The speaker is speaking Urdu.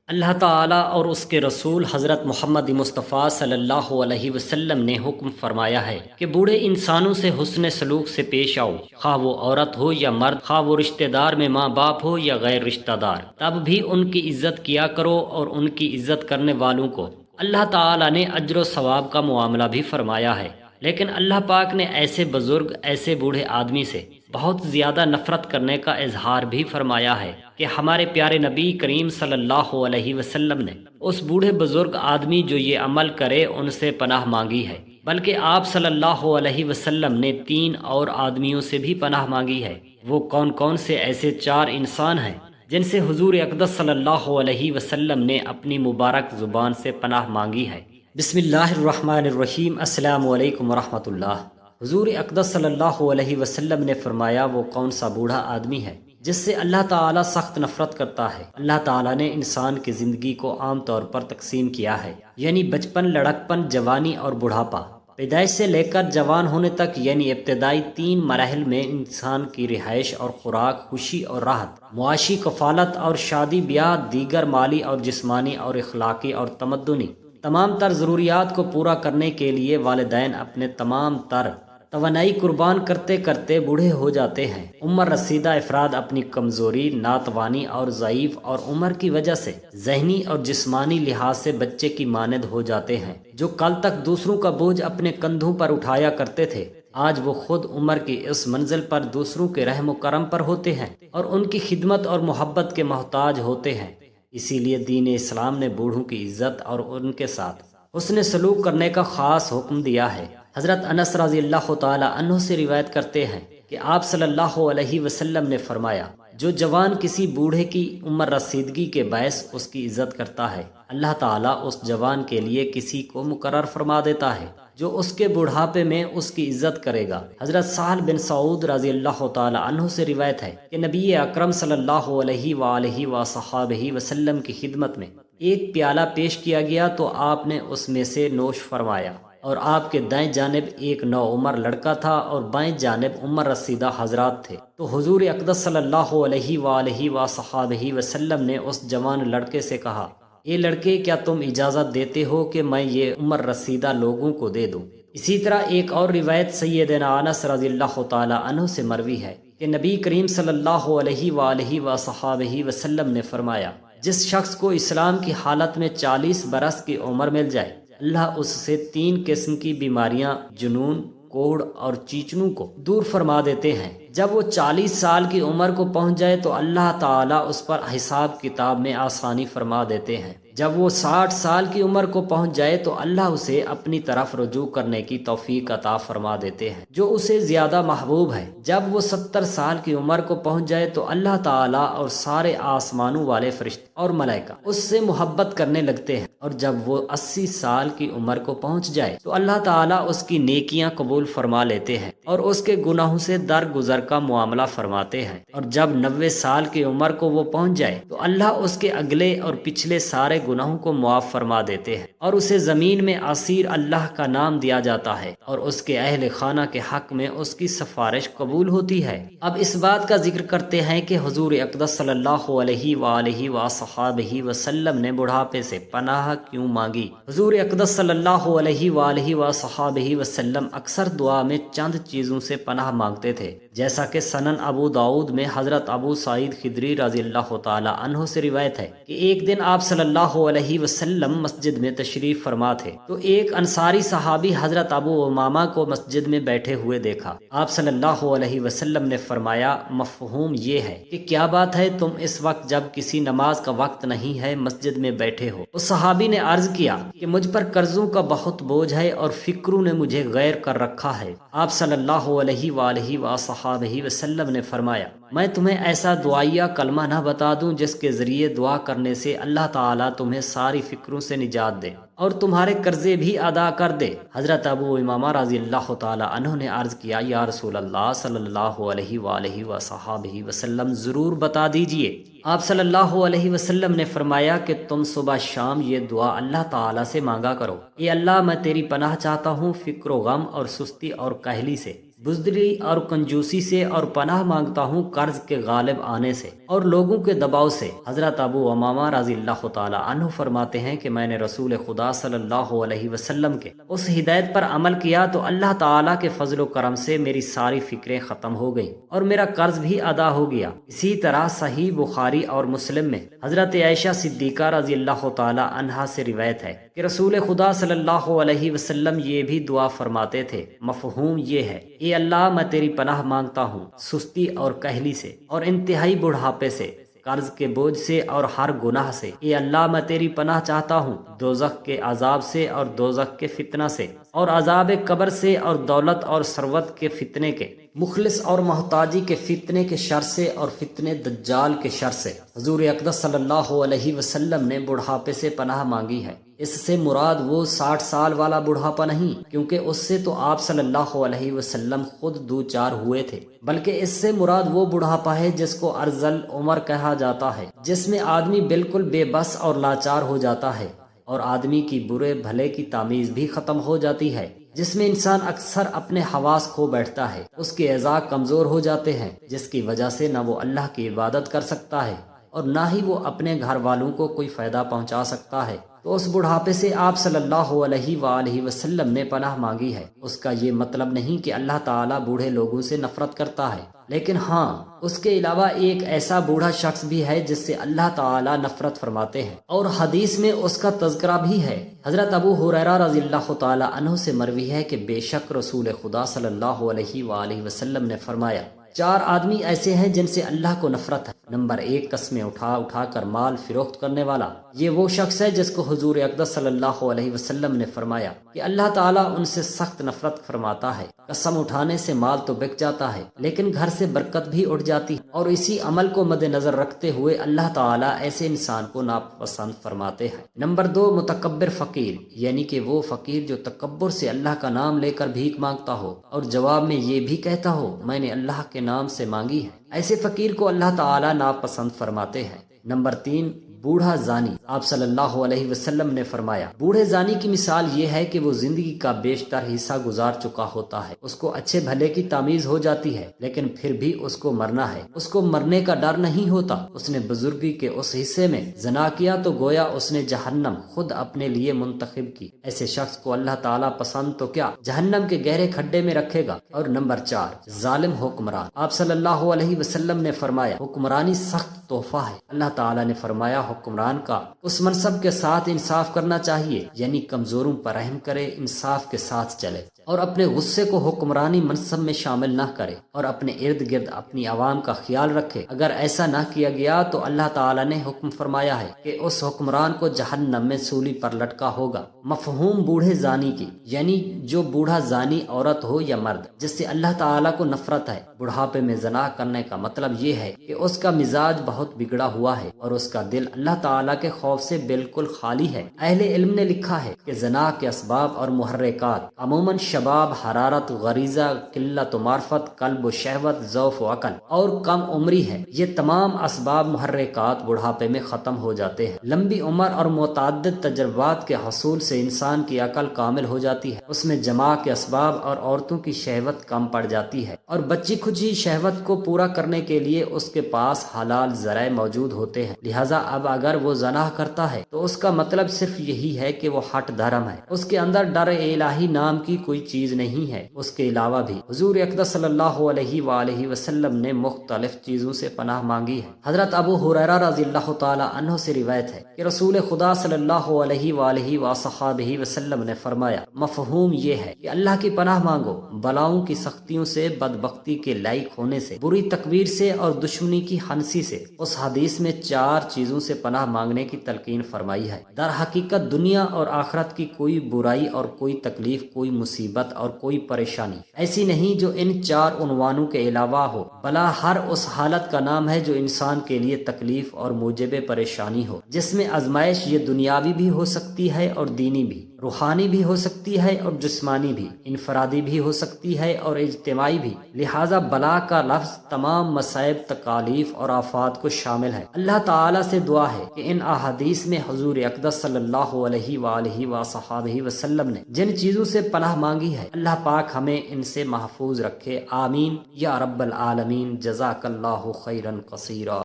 اللہ تعالیٰ اور اس کے رسول حضرت محمد مصطفیٰ صلی اللہ علیہ وسلم نے حکم فرمایا ہے کہ بوڑھے انسانوں سے حسن سلوک سے پیش آؤ، خواہ وہ عورت ہو یا مرد، خواہ وہ رشتہ دار میں ماں باپ ہو یا غیر رشتہ دار، تب بھی ان کی عزت کیا کرو، اور ان کی عزت کرنے والوں کو اللہ تعالیٰ نے اجر و ثواب کا معاملہ بھی فرمایا ہے۔ لیکن اللہ پاک نے ایسے بزرگ، ایسے بوڑھے آدمی سے بہت زیادہ نفرت کرنے کا اظہار بھی فرمایا ہے کہ ہمارے پیارے نبی کریم صلی اللہ علیہ وسلم نے اس بوڑھے بزرگ آدمی جو یہ عمل کرے ان سے پناہ مانگی ہے، بلکہ آپ صلی اللہ علیہ وسلم نے 3 اور آدمیوں سے بھی پناہ مانگی ہے۔ وہ کون کون سے ایسے 4 انسان ہیں جن سے حضور اقدس صلی اللہ علیہ وسلم نے اپنی مبارک زبان سے پناہ مانگی ہے؟ بسم اللہ الرحمن الرحیم۔ السلام علیکم ورحمۃ اللہ۔ حضور اقدس صلی اللہ علیہ وسلم نے فرمایا، وہ کون سا بوڑھا آدمی ہے جس سے اللہ تعالیٰ سخت نفرت کرتا ہے؟ اللہ تعالیٰ نے انسان کی زندگی کو عام طور پر تقسیم کیا ہے، یعنی بچپن، لڑکپن، جوانی اور بڑھاپا۔ پیدائش سے لے کر جوان ہونے تک، یعنی ابتدائی 3 مراحل میں انسان کی رہائش اور خوراک، خوشی اور راحت، معاشی کفالت اور شادی بیاہ، دیگر مالی اور جسمانی اور اخلاقی اور تمدنی تمام تر ضروریات کو پورا کرنے کے لیے والدین اپنے تمام تر توانائی قربان کرتے کرتے بوڑھے ہو جاتے ہیں۔ عمر رسیدہ افراد اپنی کمزوری، ناتوانی اور ضعیف اور عمر کی وجہ سے ذہنی اور جسمانی لحاظ سے بچے کی مانند ہو جاتے ہیں۔ جو کل تک دوسروں کا بوجھ اپنے کندھوں پر اٹھایا کرتے تھے، آج وہ خود عمر کی اس منزل پر دوسروں کے رحم و کرم پر ہوتے ہیں اور ان کی خدمت اور محبت کے محتاج ہوتے ہیں۔ اسی لیے دین اسلام نے بوڑھوں کی عزت اور ان کے ساتھ حسن سلوک کرنے کا خاص حکم دیا ہے۔ حضرت انس رضی اللہ تعالی عنہ سے روایت کرتے ہیں کہ آپ صلی اللہ علیہ وسلم نے فرمایا، جو جوان کسی بوڑھے کی عمر رسیدگی کے باعث اس کی عزت کرتا ہے، اللہ تعالیٰ اس جوان کے لیے کسی کو مقرر فرما دیتا ہے جو اس کے بڑھاپے میں اس کی عزت کرے گا۔ حضرت سہل بن سعود رضی اللہ تعالی عنہ سے روایت ہے کہ نبی اکرم صلی اللہ علیہ وآلہ وصحبہ وسلم کی خدمت میں ایک پیالہ پیش کیا گیا تو آپ نے اس میں سے نوش فرمایا، اور آپ کے دائیں جانب ایک نوعمر لڑکا تھا اور بائیں جانب عمر رسیدہ حضرات تھے۔ تو حضور اقدس صلی اللہ علیہ وآلہ وصحبہ وسلم نے اس جوان لڑکے سے کہا، اے لڑکے، کیا تم اجازت دیتے ہو کہ میں یہ عمر رسیدہ لوگوں کو دے دوں؟ اسی طرح ایک اور روایت سیدنا انس رضی اللہ تعالی عنہ سے مروی ہے کہ نبی کریم صلی اللہ علیہ وآلہ وصحبہ وسلم نے فرمایا، جس شخص کو اسلام کی حالت میں 40 برس کی عمر مل جائے، اللہ اس سے 3 قسم کی بیماریاں، جنون، کوڑ اور چیچنوں کو دور فرما دیتے ہیں۔ جب وہ 40 سال کی عمر کو پہنچ جائے تو اللہ تعالیٰ اس پر حساب کتاب میں آسانی فرما دیتے ہیں۔ جب وہ 60 سال کی عمر کو پہنچ جائے تو اللہ اسے اپنی طرف رجوع کرنے کی توفیق عطا فرما دیتے ہیں، جو اسے زیادہ محبوب ہے۔ جب وہ 70 سال کی عمر کو پہنچ جائے تو اللہ تعالیٰ اور سارے آسمانوں والے فرشتے اور ملائکہ اس سے محبت کرنے لگتے ہیں، اور جب وہ 80 سال کی عمر کو پہنچ جائے تو اللہ تعالیٰ اس کی نیکیاں قبول فرما لیتے ہیں اور اس کے گناہوں سے درگزر کا معاملہ فرماتے ہیں۔ اور جب 90 سال کی عمر کو وہ پہنچ جائے تو اللہ اس کے اگلے اور پچھلے سارے گناہوں کو معاف فرما دیتے ہیں، اور اسے زمین میں اسیر اللہ کا نام دیا جاتا ہے، اور اس کے اہل خانہ کے حق میں اس کی سفارش قبول ہوتی ہے۔ اب اس بات کا ذکر کرتے ہیں کہ حضور اقدس صلی اللہ علیہ وآلہ وصحبہ وسلم نے بڑھاپے سے پناہ کیوں مانگی؟ حضور اقدس صلی اللہ علیہ وآلہ وصحبہ وسلم اکثر دعا میں چند چیزوں سے پناہ مانگتے تھے، جیسا کہ سنن ابو داؤد میں حضرت ابو سعید خدری رضی اللہ تعالی عنہ سے روایت ہے کہ ایک دن آپ صلی اللہ علیہ وسلم مسجد میں تشریف فرما تھے تو ایک انصاری صحابی حضرت ابو امامہ کو مسجد میں بیٹھے ہوئے دیکھا۔ آپ صلی اللہ علیہ وسلم نے فرمایا، مفہوم یہ ہے کہ کیا بات ہے، تم اس وقت جب کسی نماز کا وقت نہیں ہے مسجد میں بیٹھے ہو؟ اس صحابی نے عرض کیا کہ مجھ پر قرضوں کا بہت بوجھ ہے اور فکروں نے مجھے غیر کر رکھا ہے۔ آپ صلی اللہ علیہ وآلہ وصحبہ وسلم نے فرمایا، میں تمہیں ایسا دعائیہ کلمہ نہ بتا دوں جس کے ذریعے دعا کرنے سے اللہ تعالیٰ تمہیں ساری فکروں سے نجات دے اور تمہارے قرضے بھی ادا کر دے؟ حضرت ابو امامہ رضی اللہ تعالی عنہ نے عرض کیا، یا رسول اللہ صلی اللہ علیہ وآلہ وصحبہ وسلم، ضرور بتا دیجئے۔ آپ صلی اللہ علیہ وسلم نے فرمایا کہ تم صبح شام یہ دعا اللہ تعالیٰ سے مانگا کرو، اے اللہ، میں تیری پناہ چاہتا ہوں فکر و غم اور سستی اور کاہلی سے، بزدلی اور کنجوسی سے، اور پناہ مانگتا ہوں قرض کے غالب آنے سے اور لوگوں کے دباؤ سے۔ حضرت ابو امامہ رضی اللہ تعالی عنہ فرماتے ہیں کہ میں نے رسول خدا صلی اللہ علیہ وسلم کے اس ہدایت پر عمل کیا تو اللہ تعالیٰ کے فضل و کرم سے میری ساری فکریں ختم ہو گئیں اور میرا قرض بھی ادا ہو گیا۔ اسی طرح صحیح بخاری اور مسلم میں حضرت عائشہ صدیقہ رضی اللہ تعالی عنہا سے روایت ہے کہ رسول خدا صلی اللہ علیہ وسلم یہ بھی دعا فرماتے تھے، مفہوم یہ ہے: اے اللہ، میں تیری پناہ مانگتا ہوں سستی اور کہلی سے اور انتہائی بڑھاپے سے، قرض کے بوجھ سے اور ہر گناہ سے۔ اے اللہ، میں تیری پناہ چاہتا ہوں دوزخ کے عذاب سے اور دوزخ کے فتنہ سے اور عذاب قبر سے اور دولت اور ثروت کے فتنے کے، مخلص اور محتاجی کے فتنے کے شر سے اور فتنے دجال کے شر سے۔ حضور اقدس صلی اللہ علیہ وسلم نے بڑھاپے سے پناہ مانگی ہے۔ اس سے مراد وہ 60 سال والا بڑھاپا نہیں، کیونکہ اس سے تو آپ صلی اللہ علیہ وسلم خود دوچار ہوئے تھے، بلکہ اس سے مراد وہ بڑھاپا ہے جس کو ارذل عمر کہا جاتا ہے، جس میں آدمی بالکل بے بس اور لاچار ہو جاتا ہے اور آدمی کی برے بھلے کی تمیز بھی ختم ہو جاتی ہے، جس میں انسان اکثر اپنے حواس کھو بیٹھتا ہے، اس کے اعضاء کمزور ہو جاتے ہیں، جس کی وجہ سے نہ وہ اللہ کی عبادت کر سکتا ہے اور نہ ہی وہ اپنے گھر والوں کو کوئی فائدہ پہنچا سکتا ہے۔ تو اس بڑھاپے سے آپ صلی اللہ علیہ وآلہ وسلم نے پناہ مانگی ہے۔ اس کا یہ مطلب نہیں کہ اللہ تعالیٰ بوڑھے لوگوں سے نفرت کرتا ہے، لیکن ہاں، اس کے علاوہ ایک ایسا بوڑھا شخص بھی ہے جس سے اللہ تعالیٰ نفرت فرماتے ہیں، اور حدیث میں اس کا تذکرہ بھی ہے۔ حضرت ابو ہریرہ رضی اللہ تعالی عنہ سے مروی ہے کہ بے شک رسول خدا صلی اللہ علیہ وآلہ وسلم نے فرمایا، 4 آدمی ایسے ہیں جن سے اللہ کو نفرت ہے۔ نمبر 1، قسمیں اٹھا اٹھا کر مال فروخت کرنے والا۔ یہ وہ شخص ہے جس کو حضور اقدس صلی اللہ علیہ وسلم نے فرمایا کہ اللہ تعالیٰ ان سے سخت نفرت فرماتا ہے۔ قسم اٹھانے سے مال تو بک جاتا ہے، لیکن گھر سے برکت بھی اٹھ جاتی ہے، اور اسی عمل کو مد نظر رکھتے ہوئے اللہ تعالیٰ ایسے انسان کو ناپسند فرماتے ہیں۔ نمبر 2، متکبر فقیر، یعنی کہ وہ فقیر جو تکبر سے اللہ کا نام لے کر بھیک مانگتا ہو اور جواب میں یہ بھی کہتا ہو میں نے اللہ کے نام سے مانگی ہے، ایسے فقیر کو اللہ تعالیٰ ناپسند فرماتے ہیں۔ نمبر 3، بوڑھا زانی۔ آپ صلی اللہ علیہ وسلم نے فرمایا، بوڑھے زانی کی مثال یہ ہے کہ وہ زندگی کا بیشتر حصہ گزار چکا ہوتا ہے، اس کو اچھے بھلے کی تمیز ہو جاتی ہے، لیکن پھر بھی اس کو مرنا ہے، اس کو مرنے کا ڈر نہیں ہوتا۔ اس نے بزرگی کے اس حصے میں زنا کیا تو گویا اس نے جہنم خود اپنے لیے منتخب کی۔ ایسے شخص کو اللہ تعالیٰ پسند تو کیا، جہنم کے گہرے کھڈے میں رکھے گا۔ اور نمبر 4، ظالم حکمران۔ آپ صلی اللہ علیہ وسلم نے فرمایا، حکمرانی سخت تحفہ ہے۔ اللہ تعالیٰ نے فرمایا، حکمران کا اس منصب کے ساتھ انصاف کرنا چاہیے، یعنی کمزوروں پر رحم کرے، انصاف کے ساتھ چلے اور اپنے غصے کو حکمرانی منصب میں شامل نہ کرے، اور اپنے ارد گرد اپنی عوام کا خیال رکھے۔ اگر ایسا نہ کیا گیا تو اللہ تعالیٰ نے حکم فرمایا ہے کہ اس حکمران کو جہنم میں سولی پر لٹکا ہوگا۔ مفہوم بوڑھے زانی کی، یعنی جو بوڑھا زانی عورت ہو یا مرد جس سے اللہ تعالیٰ کو نفرت ہے۔ بڑھاپے میں زنا کرنے کا مطلب یہ ہے کہ اس کا مزاج بہت بگڑا ہوا ہے اور اس کا دل اللہ تعالیٰ کے خوف سے بالکل خالی ہے۔ اہل علم نے لکھا ہے کہ زنا کے اسباب اور محرکات عموماً شباب، حرارت، غریزہ، قلت و معرفت، قلب و شہوت، ضعف و عقل اور کم عمری ہے۔ یہ تمام اسباب محرکات بڑھاپے میں ختم ہو جاتے ہیں۔ لمبی عمر اور متعدد تجربات کے حصول سے انسان کی عقل کامل ہو جاتی ہے، اس میں جماع کے اسباب اور عورتوں کی شہوت کم پڑ جاتی ہے، اور بچی کھچی شہوت کو پورا کرنے کے لیے اس کے پاس حلال ذرائع موجود ہوتے ہیں۔ لہٰذا اب اگر وہ زنا کرتا ہے تو اس کا مطلب صرف یہی ہے کہ وہ ہٹ دھرم ہے، اس کے اندر ڈر الہی نام کی کوئی چیز نہیں ہے۔ اس کے علاوہ بھی حضور اقدس صلی اللہ علیہ وآلہ وسلم نے مختلف چیزوں سے پناہ مانگی ہے۔ حضرت ابو ہریرہ رضی اللہ تعالی عنہ سے روایت ہے کہ رسول خدا صلی اللہ علیہ وآلہ وصحبہ وسلم نے فرمایا، مفہوم یہ ہے کہ اللہ کی پناہ مانگو بلاؤں کی سختیوں سے، بدبختی کے لائق ہونے سے، بری تکبیر سے اور دشمنی کی ہنسی سے۔ اس حدیث میں 4 چیزوں سے پناہ مانگنے کی تلقین فرمائی ہے۔ در حقیقت دنیا اور آخرت کی کوئی برائی اور کوئی تکلیف، کوئی مصیبت اور کوئی پریشانی ایسی نہیں جو ان 4 عنوانوں کے علاوہ ہو، بلا ہر اس حالت کا نام ہے جو انسان کے لیے تکلیف اور موجب پریشانی ہو، جس میں آزمائش یہ دنیاوی بھی ہو سکتی ہے اور دینی بھی۔ روحانی بھی ہو سکتی ہے اور جسمانی بھی، انفرادی بھی ہو سکتی ہے اور اجتماعی بھی، لہٰذا بلا کا لفظ تمام مصائب، تکالیف اور آفات کو شامل ہے۔ اللہ تعالیٰ سے دعا ہے کہ ان احادیث میں حضور اقدس صلی اللہ علیہ وآلہ وصحبہ وسلم نے جن چیزوں سے پناہ مانگی ہے، اللہ پاک ہمیں ان سے محفوظ رکھے، آمین یا رب العالمین۔ جزاک اللہ خیرا کثیرا۔